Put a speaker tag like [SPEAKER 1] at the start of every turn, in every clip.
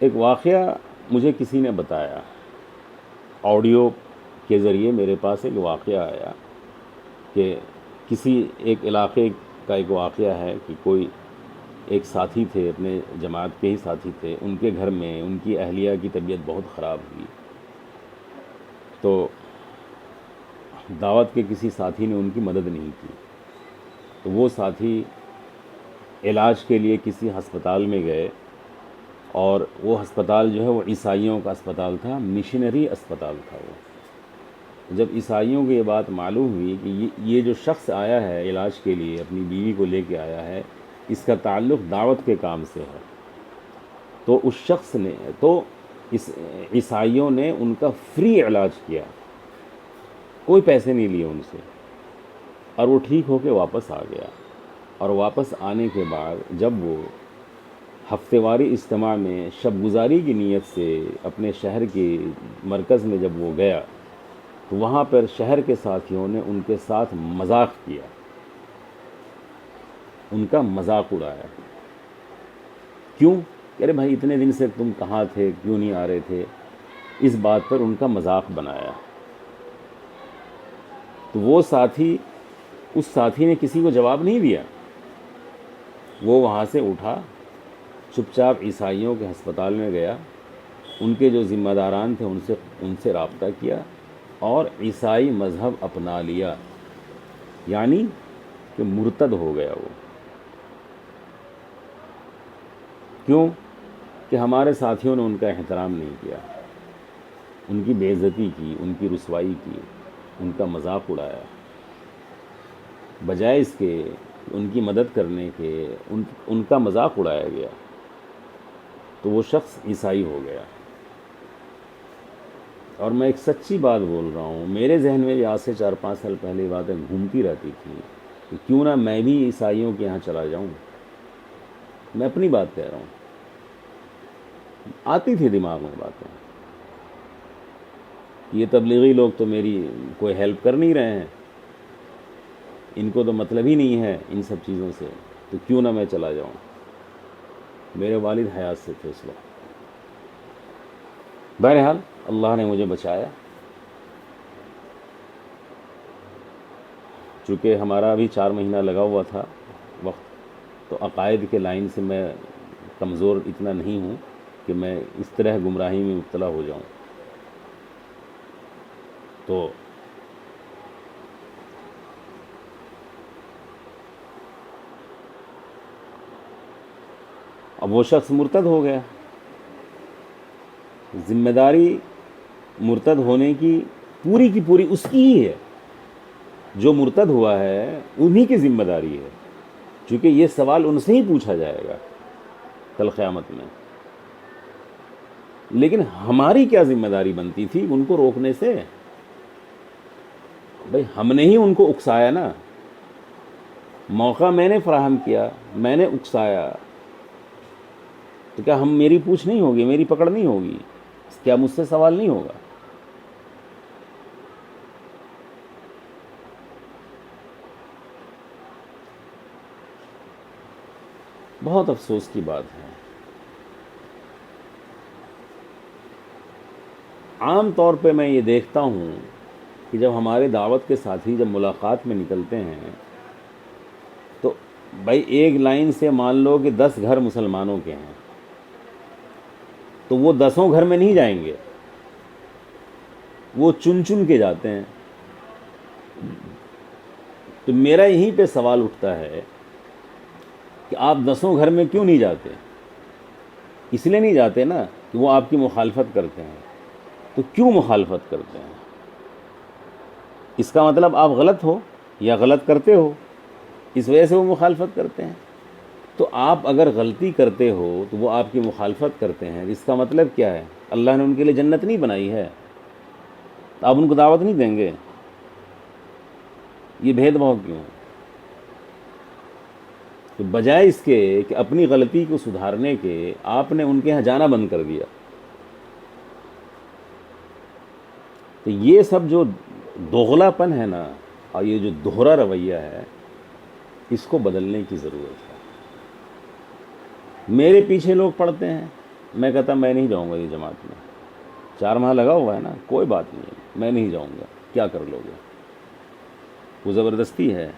[SPEAKER 1] ایک واقعہ مجھے کسی نے بتایا، آڈیو کے ذریعے میرے پاس ایک واقعہ آیا کہ کسی ایک علاقے کا ایک واقعہ ہے کہ کوئی ایک ساتھی تھے، اپنے جماعت کے ہی ساتھی تھے، ان کے گھر میں ان کی اہلیہ کی طبیعت بہت خراب ہوئی، تو دعوت کے کسی ساتھی نے ان کی مدد نہیں کی، تو وہ ساتھی علاج کے لیے کسی ہسپتال میں گئے، اور وہ ہسپتال جو ہے وہ عیسائیوں کا ہسپتال تھا، مشنری اسپتال تھا وہ۔ جب عیسائیوں کو یہ بات معلوم ہوئی کہ یہ جو شخص آیا ہے علاج کے لیے، اپنی بیوی کو لے کے آیا ہے، اس کا تعلق دعوت کے کام سے ہے، تو اس شخص نے اس عیسائیوں نے ان کا فری علاج کیا، کوئی پیسے نہیں لیے ان سے، اور وہ ٹھیک ہو کے واپس آ گیا۔ اور واپس آنے کے بعد جب وہ ہفتے واری اجتماع میں شب گزاری کی نیت سے اپنے شہر کی مرکز میں جب وہ گیا، تو وہاں پر شہر کے ساتھیوں نے ان کے ساتھ مذاق کیا، ان کا مذاق اڑایا۔ کیوں کہ ارے بھائی اتنے دن سے تم کہاں تھے، کیوں نہیں آ رہے تھے، اس بات پر ان کا مذاق بنایا۔ تو وہ ساتھی، اس ساتھی نے کسی کو جواب نہیں دیا، وہ وہاں سے اٹھا، چپ چاپ عیسائیوں کے ہسپتال میں گیا، ان کے جو ذمہ داران تھے ان سے رابطہ کیا، اور عیسائی مذہب اپنا لیا، یعنی کہ مرتد ہو گیا وہ۔ کیوں کہ ہمارے ساتھیوں نے ان کا احترام نہیں کیا، ان کی بے عزتی کی، ان کی رسوائی کی، ان کا مذاق اڑایا، بجائے اس کے ان کی مدد کرنے کے ان کا مذاق اڑایا گیا، تو وہ شخص عیسائی ہو گیا۔ اور میں ایک سچی بات بول رہا ہوں، میرے ذہن میں بھی آج سے 4-5 سال پہلے باتیں گھومتی رہتی تھیں کہ کیوں نہ میں بھی عیسائیوں کے یہاں چلا جاؤں۔ میں اپنی بات کہہ رہا ہوں، آتی تھی دماغ میں باتیں، یہ تبلیغی لوگ تو میری کوئی ہیلپ کر نہیں رہے ہیں، ان کو تو مطلب ہی نہیں ہے ان سب چیزوں سے، تو کیوں نہ میں چلا جاؤں۔ میرے والد حیات سے تھے اس وقت۔ بہرحال اللہ نے مجھے بچایا، چونکہ ہمارا ابھی 4 مہینہ لگا ہوا تھا وقت، تو عقائد کے لائن سے میں کمزور اتنا نہیں ہوں کہ میں اس طرح گمراہی میں مبتلا ہو جاؤں۔ تو اب وہ شخص مرتد ہو گیا، ذمہ داری مرتد ہونے کی پوری اس کی ہی ہے، جو مرتد ہوا ہے انہی کی ذمہ داری ہے، چونکہ یہ سوال ان سے ہی پوچھا جائے گا کل قیامت میں۔ لیکن ہماری کیا ذمہ داری بنتی تھی ان کو روکنے سے؟ بھئی ہم نے ہی ان کو اکسایا نا، موقع میں نے فراہم کیا، میں نے اکسایا، تو کیا میری پوچھ نہیں ہوگی، میری پکڑ نہیں ہوگی، کیا مجھ سے سوال نہیں ہوگا؟ بہت افسوس کی بات ہے۔ عام طور پہ میں یہ دیکھتا ہوں کہ جب ہمارے دعوت کے ساتھی جب ملاقات میں نکلتے ہیں، تو بھائی ایک لائن سے مان لو کہ 10 گھر مسلمانوں کے ہیں، تو وہ 10 گھر میں نہیں جائیں گے، وہ چن چن کے جاتے ہیں۔ تو میرا یہیں پہ سوال اٹھتا ہے کہ آپ 10 گھر میں کیوں نہیں جاتے؟ اس لیے نہیں جاتے نا کہ وہ آپ کی مخالفت کرتے ہیں، تو کیوں مخالفت کرتے ہیں؟ اس کا مطلب آپ غلط ہو یا غلط کرتے ہو، اس وجہ سے وہ مخالفت کرتے ہیں۔ تو آپ اگر غلطی کرتے ہو تو وہ آپ کی مخالفت کرتے ہیں، اس کا مطلب کیا ہے؟ اللہ نے ان کے لیے جنت نہیں بنائی ہے؟ تو آپ ان کو دعوت نہیں دیں گے؟ یہ بھید بھاؤ کیوں؟ تو بجائے اس کے کہ اپنی غلطی کو سدھارنے کے، آپ نے ان کے یہاں جانا بند کر دیا۔ تو یہ سب جو دوغلا پن ہے نا، اور یہ جو دوہرا رویہ ہے، اس کو بدلنے کی ضرورت ہے۔ میرے پیچھے لوگ پڑتے ہیں، میں کہتا میں نہیں جاؤں گا یہ جماعت میں، 4 ماہ لگا ہوا ہے نا، کوئی بات نہیں ہے، میں نہیں جاؤں گا، کیا کر لو گے؟ وہ زبردستی ہے،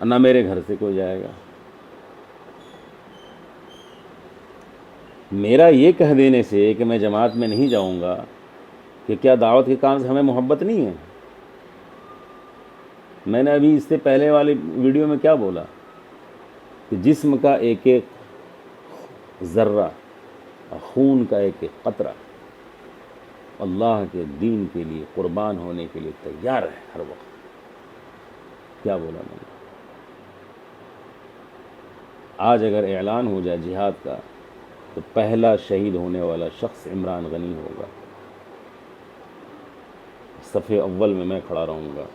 [SPEAKER 1] نہ میرے گھر سے کوئی جائے گا۔ میرا یہ کہہ دینے سے کہ میں جماعت میں نہیں جاؤں گا، کہ کیا دعوت کے کام سے ہمیں محبت نہیں ہے؟ میں نے ابھی اس سے پہلے والی ویڈیو میں کیا بولا کہ جسم کا ایک ایک ذرہ، خون کا ایک ایک قطرہ اللہ کے دین کے لیے قربان ہونے کے لیے تیار ہے ہر وقت۔ کیا بولا میں نے؟ آج اگر اعلان ہو جائے جہاد کا تو پہلا شہید ہونے والا شخص عمران غنی ہوگا، صف اول میں کھڑا رہوں گا۔